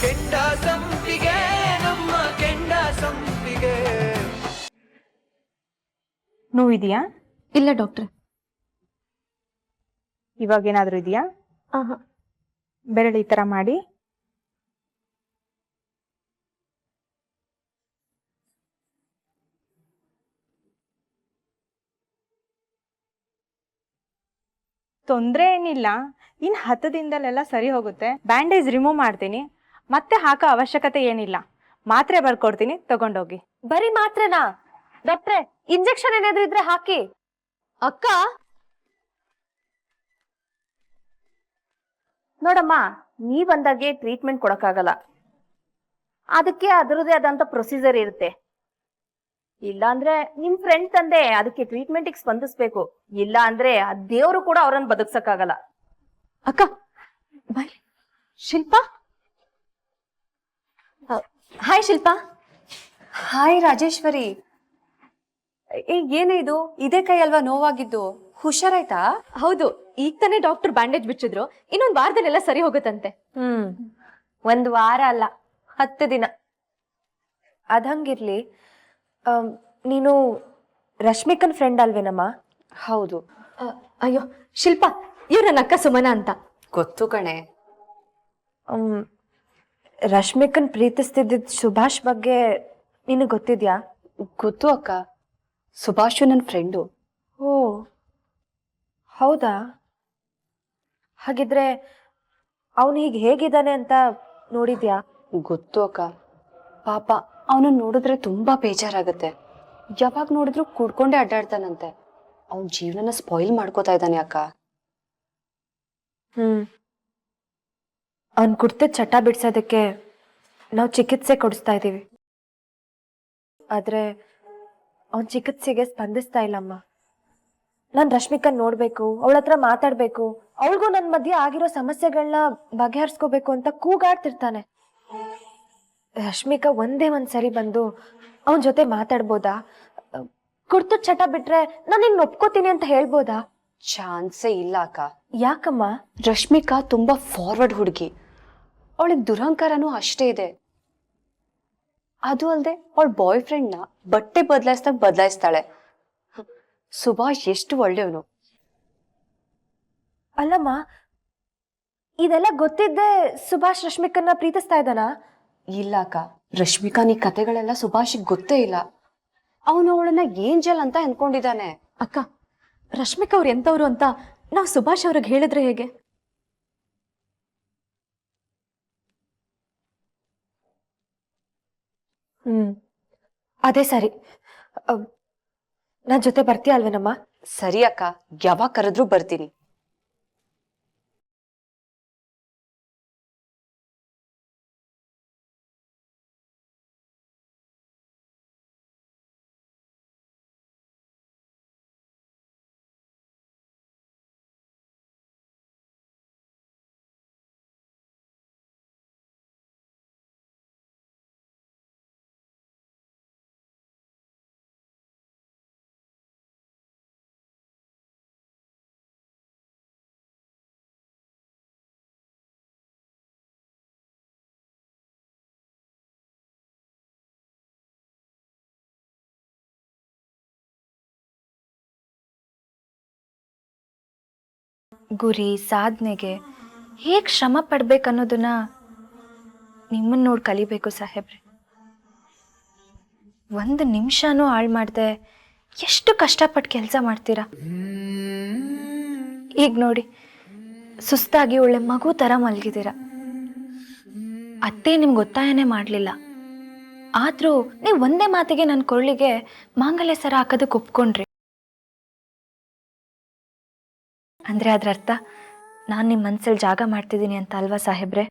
ಕೆಂಡ ಸಂಪಿಗೆ ನಮ್ಮ ಕೆಂಡ ಸಂಪಿಗೆ. ನೋವಿದೆಯಾ? ಇಲ್ಲ ಡಾಕ್ಟ್ರೆ. ಇವಾಗ ಏನಾದರೂ ಇದೆಯಾ? ಬೆರಳು ಈ ಥರ ಮಾಡಿ. ತೊಂದರೆ ಏನಿಲ್ಲ, ಇನ್ನು 10 ದಿನದಲ್ಲೆಲ್ಲ ಸರಿ ಹೋಗುತ್ತೆ. ಬ್ಯಾಂಡೇಜ್ ರಿಮೂವ್ ಮಾಡ್ತೀನಿ, ಮತ್ತೆ ಹಾಕೋ ಅವಶ್ಯಕತೆ ಏನಿಲ್ಲ. ಮಾತ್ರೆ ಬರ್ಕೊಡ್ತೀನಿ, ತಗೊಂಡೋಗಿ. ಬರೀ ಮಾತ್ರೆನಾ ಡಾಕ್ಟ್ರೆ? ಇಂಜೆಕ್ಷನ್ ಏನಾದ್ರು ಇದ್ರೆ ಹಾಕಿ. ಅಕ್ಕ ನೋಡಮ್ಮ, ನೀ ಬಂದಾಗೆ ಟ್ರೀಟ್ಮೆಂಟ್ ಕೊಡಕ್ಕಾಗಲ್ಲ. ಅದಕ್ಕೆ ಅದರದೇ ಆದಂತ ಪ್ರೊಸೀಜರ್ ಇರುತ್ತೆ. ಇಲ್ಲ ಅಂದ್ರೆ ನಿಮ್ ಫ್ರೆಂಡ್ ತಂದೆ ಅದಕ್ಕೆ ಟ್ರೀಟ್ಮೆಂಟ್ ಸ್ಪಂದಿಸ್ಬೇಕು. ಇಲ್ಲ ಅಂದ್ರೆ ಆ ದೇವ್ರು ಕೂಡ ಅವ್ರನ್ನ ಬದುಕ್ಸಕ್ಕಾಗಲ್ಲ. ಅಕ್ಕ ಬಾಯ್. ಶಿಲ್ಪಾ, ಹಾಯ್ ಶಿಲ್ಪಾ. ಹಾಯ್ ರಾಜೇಶ್ವರಿ. ಏನೇ ಇದು? ಇದೇ ಕೈ ಅಲ್ವಾ ನೋವಾಗಿದ್ದು? ಹುಷಾರಾಯ್ತಾ? ಹೌದು, ಈಗ ತಾನೇ ಡಾಕ್ಟರ್ ಬ್ಯಾಂಡೇಜ್ ಬಿಚ್ಚಿದ್ರು. ಇನ್ನೊಂದ್ ವಾರದಲ್ಲೆಲ್ಲ ಸರಿ ಹೋಗುತ್ತಂತೆ. 1 ವಾರ ಅಲ್ಲ, 10 ದಿನ. ಅದಂಗಿರ್ಲಿ, ನೀನು ರಶ್ಮಿಕನ್ ಫ್ರೆಂಡ್ ಅಲ್ವೇನಮ್ಮ? ಹೌದು. ಅಯ್ಯೋ ಶಿಲ್ಪಾ, ಇವ್ರ ನನ್ನ ಅಕ್ಕ ಸುಮನ ಅಂತ. ಗೊತ್ತು ಕಣೆ. ರಶ್ಮಿಕನ್ ಪ್ರೀತಿಸ್ತಿದ್ದ ಸುಭಾಷ್ ಬಗ್ಗೆ ನಿನಗೆ ಗೊತ್ತಿದ್ಯಾ? ಗೊತ್ತು ಅಕ್ಕ, ಸುಭಾಷು ನನ್ನ ಫ್ರೆಂಡು. ಓ ಹೌದಾ? ಹಾಗಿದ್ರೆ ಅವನು ಹೀಗೆ ಹೇಗಿದ್ದಾನೆ ಅಂತ ನೋಡಿದ್ಯಾ? ಗೊತ್ತು ಅಕ್ಕ, ಪಾಪ ಅವನನ್ನು ನೋಡಿದ್ರೆ ತುಂಬಾ ಬೇಜಾರಾಗತ್ತೆ. ಯಾವಾಗ ನೋಡಿದ್ರು ಕುಡ್ಕೊಂಡೇ ಅಡ್ಡಾಡ್ತಾನಂತೆ. ಅವನ ಜೀವನನ ಸ್ಪಾಯಿಲ್ ಮಾಡ್ಕೋತಾ ಇದ್ದಾನೆ ಅಕ್ಕ. ಅವನ್ ಕುಡ್ತದ ಚಟ ಬಿಡ್ಸೋದಕ್ಕೆ ನಾವು ಚಿಕಿತ್ಸೆ ಕೊಡಿಸ್ತಾ ಇದ್ದೀವಿ. ಆದ್ರೆ ಅವನ್ ಚಿಕಿತ್ಸೆಗೆ ಸ್ಪಂದಿಸ್ತಾ ಇಲ್ಲಮ್ಮ. ನಾನು ರಶ್ಮಿಕನ್ ನೋಡ್ಬೇಕು, ಅವಳ ಹತ್ರ ಮಾತಾಡ್ಬೇಕು, ಅವಳಿಗೂ ನನ್ನ ಮಧ್ಯೆ ಆಗಿರೋ ಸಮಸ್ಯೆಗಳನ್ನ ಬಗೆಹರಿಸ್ಕೋಬೇಕು ಅಂತ ಕೂಗಾಡ್ತಿರ್ತಾನೆ. ರಶ್ಮಿಕಾ ಒಂದೇ ಒಂದ್ಸರಿ ಬಂದು ಅವನ ಜೊತೆ ಮಾತಾಡ್ಬೋದಾ? ಕುಡ್ತದ ಚಟ ಬಿಟ್ರೆ ನಾನು ನಿನ್ನ ಒಪ್ಕೋತೀನಿ ಅಂತ ಹೇಳ್ಬೋದಾ? ಚಾನ್ಸೇ ಇಲ್ಲ ಅಕ್ಕ. ಯಾಕಮ್ಮ? ರಶ್ಮಿಕಾ ತುಂಬಾ ಫಾರ್ವರ್ಡ್ ಹುಡುಗಿ. ಅವಳಿಗೆ ದುರಹಂಕಾರನೂ ಅಷ್ಟೇ ಇದೆ. ಅದು ಅಲ್ಲದೆ ಅವಳ ಬಾಯ್ ಫ್ರೆಂಡ್ನ ಬಟ್ಟೆ ಬದಲಾಯಿಸ್ತಾಳೆ. ಸುಭಾಷ್ ಎಷ್ಟು ಒಳ್ಳೆಯವನು. ಅಲ್ಲಮ್ಮ, ಇದೆಲ್ಲ ಗೊತ್ತಿದ್ದೆ ಸುಭಾಷ್ ರಶ್ಮಿಕನ್ನ ಪ್ರೀತಿಸ್ತಾ ಇದ್ದಾನ? ಇಲ್ಲ ಅಕ್ಕ, ರಶ್ಮಿಕಾನ್ ಈ ಕತೆಗಳೆಲ್ಲ ಸುಭಾಷಿಗೆ ಗೊತ್ತೇ ಇಲ್ಲ. ಅವನು ಅವಳನ್ನ ಏಂಜಲ್ ಅಂತ ಅನ್ಕೊಂಡಿದ್ದಾನೆ. ಅಕ್ಕ, ರಶ್ಮಿಕಾ ಅವ್ರು ಎಂತವ್ರು ಅಂತ ನಾವು ಸುಭಾಷ್ ಅವ್ರಿಗೆ ಹೇಳಿದ್ರೆ ಹೇಗೆ? ಅದೇ ಸರಿ. ನನ್ ಜೊತೆ ಬರ್ತೀಯ ಅಲ್ವೇನಮ್ಮ? ಸರಿ ಅಕ್ಕ, ಯಾವಾಗ ಕರೆದ್ರೂ ಬರ್ತೀನಿ. ಗುರಿ ಸಾಧನೆಗೆ ಹೇಗೆ ಶ್ರಮ ಪಡ್ಬೇಕನ್ನೋದನ್ನ ನಿಮ್ಮನ್ನ ನೋಡಿ ಕಲಿಬೇಕು ಸಾಹೇಬ್ರೆ. 1 ನಿಮಿಷನೂ ಹಾಳು ಮಾಡದೆ ಎಷ್ಟು ಕಷ್ಟಪಟ್ಟು ಕೆಲಸ ಮಾಡ್ತೀರಾ. ಈಗ ನೋಡಿ, ಸುಸ್ತಾಗಿ ಒಳ್ಳೆ ಮಗು ಥರ ಮಲಗಿದ್ದೀರ. ಅತ್ತೆ ನಿಮ್ಗೆ ಒತ್ತಾಯನೇ ಮಾಡಲಿಲ್ಲ. ಆದರೂ ನೀವು ಒಂದೇ ಮಾತಿಗೆ ನನ್ನ ಕೊರಳಿಗೆ ಮಾಂಗಲ್ಯ ಸರ ಹಾಕೋದಕ್ಕೆ ಒಪ್ಕೊಂಡ್ರಿ. ಅಂದರೆ ಅದರ ಅರ್ಥ ನಾನು ನಿಮ್ಮ ಮನಸ್ಸಲ್ಲಿ ಜಾಗ ಮಾಡ್ತಿದ್ದೀನಿ ಅಂತ ಅಲ್ವಾ ಸಾಹೇಬ್ರೆ?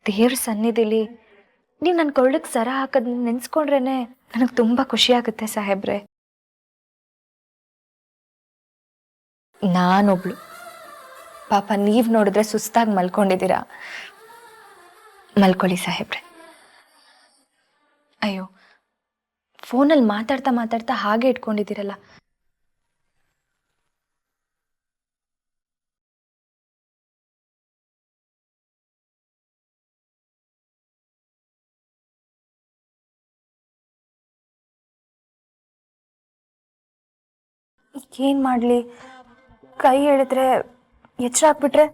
ದೇವ್ರ ಸನ್ನಿಧಿಲಿ ನೀವು ನನ್ನ ಕೊಳ್ಳಕ್ಕೆ ಸರ ಹಾಕೋದ್ ನೆನ್ಸ್ಕೊಂಡ್ರೇನೆ ನನಗೆ ತುಂಬ ಖುಷಿ ಆಗುತ್ತೆ ಸಾಹೇಬ್ರೆ. ನಾನೊಬ್ಳು ಪಾಪ ನೀವು ನೋಡಿದ್ರೆ ಸುಸ್ತಾಗಿ ಮಲ್ಕೊಂಡಿದ್ದೀರಾ. ಮಲ್ಕೊಳ್ಳಿ ಸಾಹೇಬ್ರೆ. ಅಯ್ಯೋ, ಫೋನಲ್ಲಿ ಮಾತಾಡ್ತಾ ಮಾತಾಡ್ತಾ ಹಾಗೆ ಇಟ್ಕೊಂಡಿದ್ದೀರಲ್ಲ. ಏನ್ ಮಾಡ್ಲಿ, ಕೈ ಎಳೆದ್ರೆ ಎಚ್ಚರ ಆಗ್ಬಿಟ್ರೆ?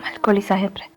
ಮಲ್ಕೊಳ್ಳಿ ಸಾಹೇಬ್ರೆ.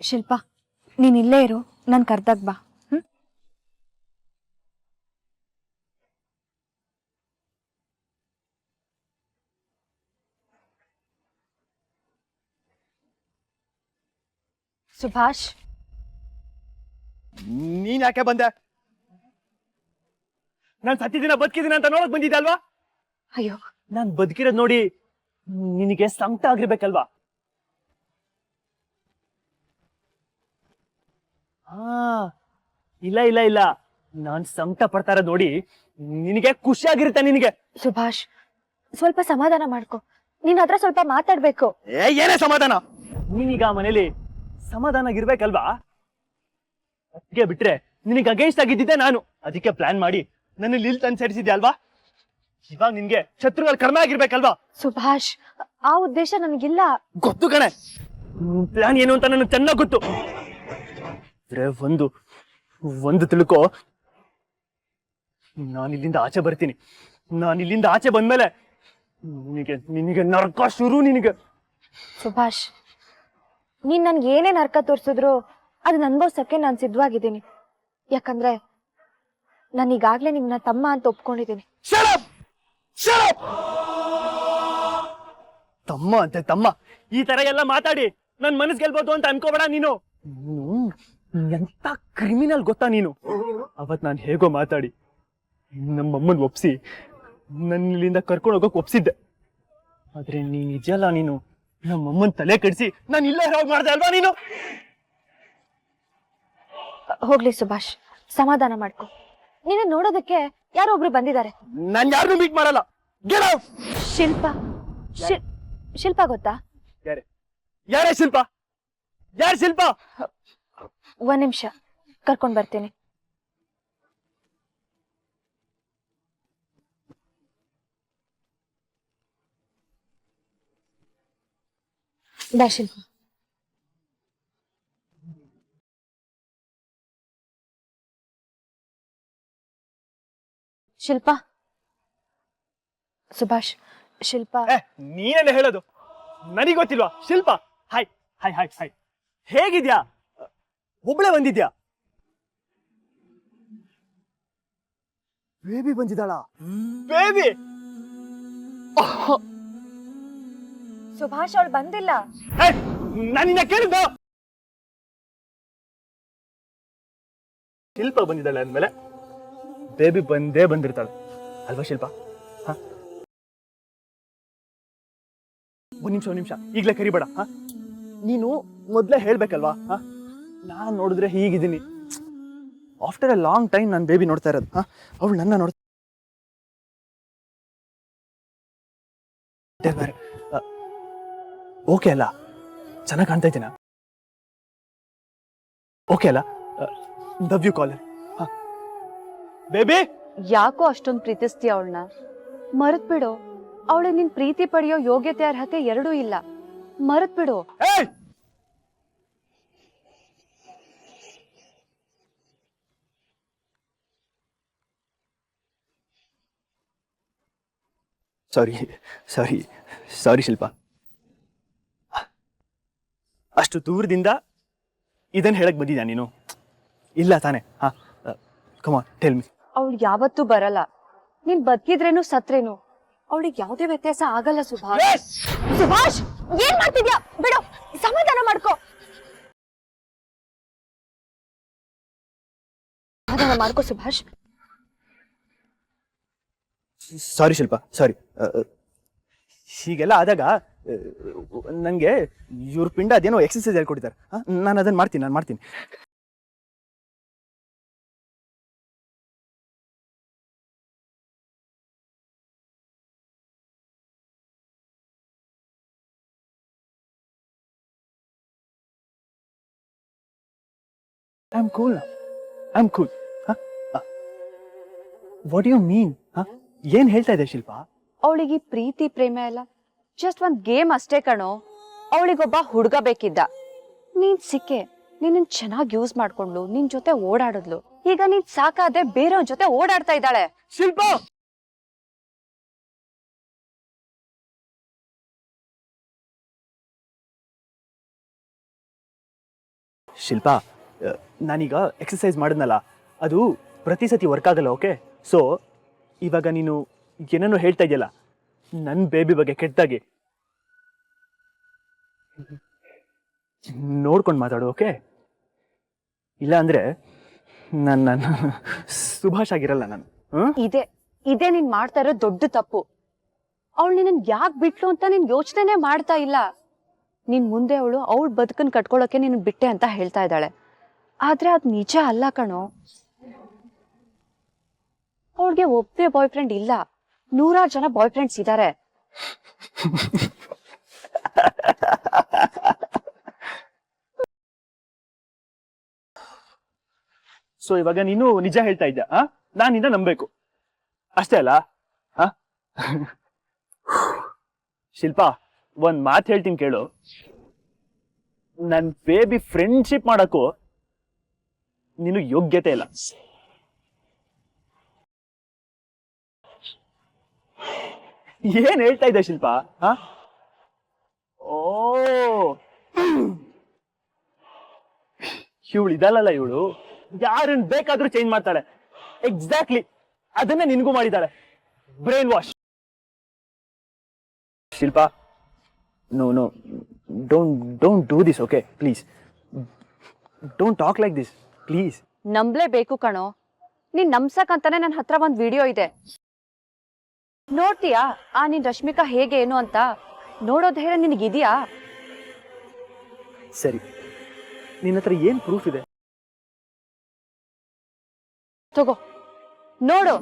ಶಿಲ್ಪ, ನೀನ್ ಇಲ್ಲೇ ಇರು, ನಾನು ಕರ್ದಾಗ ಬಾ. ಸುಭಾಷ್, ನೀನ್ ಯಾಕೆ ಬಂದೆ? ನಾನ್ ಸತ್ತಿದ್ದೀನ ಬದುಕಿದ್ದೀನ ಅಂತ ನೋಡಕ್ ಬಂದಿದ್ದೆ ಅಲ್ವಾ? ಅಯ್ಯೋ, ನಾನ್ ಬದುಕಿರೋದ್ ನೋಡಿ ನಿನಗೆ ಸಂಕಟ ಆಗಿರ್ಬೇಕಲ್ವಾ? ಹಾ, ಇಲ್ಲ ಇಲ್ಲ ಇಲ್ಲ, ನಾನ್ ಸಂಕಟ ಪಡ್ತಾ ಇರೋದ್ ನೋಡಿ ನಿನಗೆ ಖುಷಿ ಆಗಿರುತ್ತೆ. ನಿನಗೆ ಸುಭಾಷ್, ಸ್ವಲ್ಪ ಸಮಾಧಾನ ಮಾಡ್ಕೊ. ನೀನ್ ಹತ್ರ ಸ್ವಲ್ಪ ಮಾತಾಡ್ಬೇಕು. ಏನೇ ಸಮಾಧಾನ? ನೀನೀಗ ಮನೇಲಿ ಸಮಾಧಾನ ಆಗಿರ್ಬೇಕಲ್ವಾ? ಅದಕ್ಕೆ ಬಿಟ್ರೆ ನಿನಗೆ ಅಗೇನ್ಸ್ಟ್ ಆಗಿದ್ದಿದ್ದೆ ನಾನು. ಅದಕ್ಕೆ ಪ್ಲಾನ್ ಮಾಡಿ ನನ್ನ ಇಲ್ಲಿ ತಂದು ಸೇರಿಸಿದ್ದೆ ಅಲ್ವಾ? ಇವಾಗ ನಿನ್ಗೆ ಶತ್ರುಗಳು ಕಡಿಮೆ ಆಗಿರ್ಬೇಕಲ್ವಾ? ಸುಭಾಷ್, ಆ ಉದ್ದೇಶ ನನಗಿಲ್ಲ. ಗೊತ್ತು ಕಣೆ, ಪ್ಲಾನ್ ಏನು ಅಂತ ನನಗೆ ಚೆನ್ನಾಗ್ ಗೊತ್ತು. ಒಂದು ತಿಳ್ಕೊ, ನಾನಿಲ್ಲಿಂದ ಆಚೆ ಬರ್ತೀನಿ. ನಾನಿಲ್ಲಿಂದ ಆಚೆ ಬಂದ್ಮೇಲೆ ನಿನಗೆ ನರಕ ಶುರು. ನಿನಗೆ ಸುಭಾಷ್, ನೀನ್ ನನ್ಗೆ ಏನೇ ನರ್ಕ ತೋರಿಸಿದ್ರು ಅದನ್ನ ಅನ್ಭವ್ಸಕ್ಕೆ ನಾನು ಸಿದ್ಧವಾಗಿದ್ದೀನಿ. ಯಾಕಂದ್ರೆ ನಾನು ಈಗಾಗ್ಲೇ ನಿಮ್ನ ತಮ್ಮ ಅಂತ ಒಪ್ಕೊಂಡಿದ್ದೀನಿ. ತಮ್ಮ ಅಂತೆ ತಮ್ಮ, ಈ ತರ ಎಲ್ಲ ಮಾತಾಡಿ ನನ್ ಮನಸ್ ಗೆಲ್ಬೋದು ಅಂತ ಅನ್ಕೋಬೇಡ. ನೀನು ಎಂತ ಕ್ರಿಮಿನಲ್ ಗೊತ್ತಾ ನೀನು? ಅವತ್ ನಾನು ಹೇಗೋ ಮಾತಾಡಿ ನಮ್ಮಮ್ಮನ್ ಒಪ್ಸಿ ನನ್ನಿಲ್ಲಿಂದ ಕರ್ಕೊಂಡು ಹೋಗಕ್ ಒಪ್ಸಿದ್ದೆ. ಆದ್ರೆ ನೀ ನಿಜ ಅಲ್ಲ, ನೀನು ನಮ್ಮಮ್ಮನ್ ತಲೆ ಕೆಡಿಸಿ ನಾನು ಇಲ್ಲೇ ಹೋಗಿ ಮಾಡ್ದೆ ಅಲ್ವಾ ನೀನು? ಹೋಗ್ಲಿ ಸುಭಾಷ್, ಸಮಾಧಾನ ಮಾಡ್ಕೊ. ನಿನ್ನ ನೋಡೋದಕ್ಕೆ ಯಾರೋ ಒಬ್ರು ಬಂದಿದ್ದಾರೆ. ನಾನ್ ಯಾರನ್ನೂ ಮೀಟ್ ಮಾಡಲ್ಲ. ಶಿಲ್ಪ, ಶಿಲ್ಪ ಗೊತ್ತಾ? ಯಾರೇ ಶಿಲ್ಪ? ಯಾರು ಶಿಲ್ಪ? ಒಂದ್ ನಿಮಿಷ, ಕರ್ಕೊಂಡ್ ಬರ್ತೀನಿ. ಬಾ ಶಿಲ್ಪ. ಶಿಲ್ಪ, ಸುಭಾಷ್, ಶಿಲ್ಪ. ನೀನೇನೆ ಹೇಳೋದು, ನನಗೆ ಗೊತ್ತಿಲ್ವಾ? ಶಿಲ್ಪ, ಹಾಯ್ ಹಾಯ್ ಹಾಯ್ ಹಾಯ್, ಹೇಗಿದ್ಯಾ? ಒಬ್ಳೆ ಬಂದಿದ್ಯಾ? ಬೇಬಿ ಬಂದಿದ್ದಾಳ? ಬೇಬಿ ಸುಭಾಷ್ ಅವಳು ಬಂದಿಲ್ಲ. ನಾನಿನ್ನ ಕೇಳಿದ್ದು ಶಿಲ್ಪ ಬಂದಿದ್ದಾಳೆ ಅಂದ್ಮೇಲೆ ಬೇಬಿ ಬಂದೇ ಬಂದಿರ್ತಾಳೆ ಅಲ್ವಾ ಶಿಲ್ಪ? ಒಂದ್ ನಿಮಿಷ ಈಗ್ಲೇ ಕರಿಬೇಡ. ನೀನು ಮೊದ್ಲೇ ಹೇಳ್ಬೇಕಲ್ವಾ? ನಾನ್ ನೋಡಿದ್ರೆ ಹೀಗಿದ್ದೀನಿ. ಆಫ್ಟರ್ ಅ ಲಾಂಗ್ ಟೈಮ್ ನಾನು ಬೇಬಿ ನೋಡ್ತಾ ಇರೋದು. ಅವಳು ನನ್ನ ನೋಡ್ತಾ ಓಕೆ ಅಲ್ಲ? ಚೆನ್ನಾಗಿ ಕಾಣ್ತಾ ಇದ್ದೀನ? ಓಕೆ ಅಲ್ಲ? Love you caller. ಬೇಬಿ ಯಾಕೋ ಅಷ್ಟೊಂದು ಪ್ರೀತಿಸ್ತೀಯ ಅವಳನ್ನ? ಮರೆತ್ ಬಿಡು. ಅವಳಿಗೆ ನಿನ್ ಪ್ರೀತಿ ಪಡೆಯೋ ಯೋಗ್ಯತೆ ಅರ್ಹತೆ ಎರಡೂ ಇಲ್ಲ. ಮರೆತ್ ಬಿಡು. ಸಾರಿ ಶಿಲ್ಪ. ಅಷ್ಟು ದೂರದಿಂದ ಇದನ್ನ ಹೇಳಕ್ ಬಂದಿದ್ಯಾ ನೀನು? ಇಲ್ಲ ತಾನೆ? Come on tell me. ಅವಳು ಯಾವತ್ತೂ ಬರಲ್ಲ. ನೀನ್ ಬದುಕಿದ್ರೇನು ಸತ್ರೇನು ಅವಳಿಗೆ ಯಾವುದೇ ವ್ಯತ್ಯಾಸ ಆಗಲ್ಲ. ಸುಭಾಷ್ ಏನ್ ಮಾಡ್ತಿದ್ಯಾ? ಬಿಡು, ಸಮಾಧಾನ ಮಾಡ್ಕೋ. ಸುಭಾಷ್. ಸಾರಿ ಶಿಲ್ಪ, ಸಾರಿ. ಹೀಗೆಲ್ಲ ಆದಾಗ ನನಗೆ ಇವ್ರ ಪಿಂಡ ಅದೇನೋ ಎಕ್ಸರ್ಸೈಸ್ ಹೇಳ್ಕೊಟ್ಟಿದ್ದಾರೆ. ನಾನು ಅದನ್ನ ಮಾಡ್ತೀನಿ. I'm cool. What do you mean? ಏನ್ ಹೇಳ್ತಾ ಇದೆ ಶಿಲ್ಪ? ಅವಳಿಗೆ ಪ್ರೀತಿ ಪ್ರೇಮ ಎಲ್ಲ ಜಸ್ಟ್ ಒಂದ್ ಗೇಮ್ ಅಷ್ಟೇ ಕಣೋ. ಅವಳಿಗೊಬ್ಬ ಹುಡುಗ ಬೇಕಿದ್ದ, ನೀನ್ ಸಿಕ್ಕೆ. ನೀನ್ ಚೆನ್ನಾಗಿ ಯೂಸ್ ಮಾಡ್ಕೊಂಡ್ಲು, ನಿನ್ ಜೊತೆ ಓಡಾಡಿದ್ಲು. ಈಗ ನೀನ್ ಸಾಕಾದೆ ಬೇರೆಯವ್ರ ಜೊತೆ ಓಡಾಡ್ತಾ ಇದ್ದಾಳೆ. ಶಿಲ್ಪ ಶಿಲ್ಪ, ನಾನೀಗ ಎಕ್ಸರ್ಸೈಸ್ ಮಾಡಿದ್ನಲ್ಲ, ಅದು ಪ್ರತಿ ಸತಿ ವರ್ಕ್ ಆಗಲ್ಲ. ಓಕೆ, ಸೊ ಇವಾಗ ನೀನು ಏನೇನೋ ಹೇಳ್ತಾ ಇದೆಯಲ್ಲ ನನ್ನ ಬೇಬಿ ಬಗ್ಗೆ ಕೆಟ್ಟದಾಗಿ, ನೋಡ್ಕೊಂಡು ಮಾತಾಡು. ಓಕೆ, ಇಲ್ಲ ಅಂದ್ರೆ ನಾನು ಸುಭಾಷ್ ಆಗಿರಲ್ಲ ನಾನು. ಇದೇ ನೀನ್ ಮಾಡ್ತಾ ಇರೋ ದೊಡ್ಡ ತಪ್ಪು. ಅವಳು ನಿನ್ನ ಯಾಕೆ ಬಿಟ್ಲು ಅಂತ ನೀನ್ ಯೋಚನೆ ಮಾಡ್ತಾ ಇಲ್ಲ. ನಿನ್ ಮುಂದೆ ಅವಳು ಬದುಕನ್ ಕಟ್ಕೊಳ್ಳೋಕೆ ನೀನ್ ಬಿಟ್ಟೆ ಅಂತ ಹೇಳ್ತಾ ಇದ್ದಾಳೆ. ಆದ್ರೆ ಅದ್ ನಿಜ ಅಲ್ಲ ಕಣೋ. ಅವಳಿಗೆ ಒಬ್ಬೇ ಬಾಯ್ ಫ್ರೆಂಡ್ ಇಲ್ಲ, 100 ಜನ ಬಾಯ್ ಫ್ರೆಂಡ್ಸ್ ಇದ್ದಾರೆ. ಸೊ ಇವಾಗ ನೀನು ನಿಜ ಹೇಳ್ತಾ ಇದ್ದ, ನಾನು ನಿನ್ನ ನಂಬೇಕು ಅಷ್ಟೇ ಅಲ್ಲ? ಶಿಲ್ಪ, ಒಂದ್ ಮಾತು ಹೇಳ್ತೀನಿ ಕೇಳು. ನನ್ ಬೇಬಿ ಫ್ರೆಂಡ್ಶಿಪ್ ಮಾಡಕ್ಕೂ ನೀನು ಯೋಗ್ಯತೆ ಇಲ್ಲ. ಏನ್ ಹೇಳ್ತಾ ಇದ್ದ ಶಿಲ್ಪ? ಓ, ಇವಳು ಇದಲ್ಲ, ಇವಳು ಯಾರನ್ನ ಬೇಕಾದ್ರೂ ಚೇಂಜ್ ಮಾಡ್ತಾಳೆ. ಎಕ್ಸಾಕ್ಟ್ಲಿ ಅದನ್ನ ನಿನ್ಗೂ ಮಾಡಿದ್ದಾಳೆ. Brain wash. Shilpa, no, don't do this, okay? Please, don't talk like this, please. ನಂಬ್ಲೇಬೇಕು ಕಣೋ. ನೀನ್ ನಂಬ್ಸಕ್ಕಂತಾನೆ ನನ್ನ ಹತ್ರ ಒಂದ್ ವಿಡಿಯೋ ಇದೆ, ನೋಡ್ತೀಯಾ? ನಿನ್ ರಶ್ಮಿಕಾ ಹೇಗೆ ಏನು ಅಂತ ನೋಡೋ ಧೈರ್ಯ ನಿನಗಿದ್ಯಾ? ಸರಿ, ನಿನ್ನ ಹತ್ರ ಏನ್ ಪ್ರೂಫ್ ಇದೆ? ತಗೋ ನೋಡು.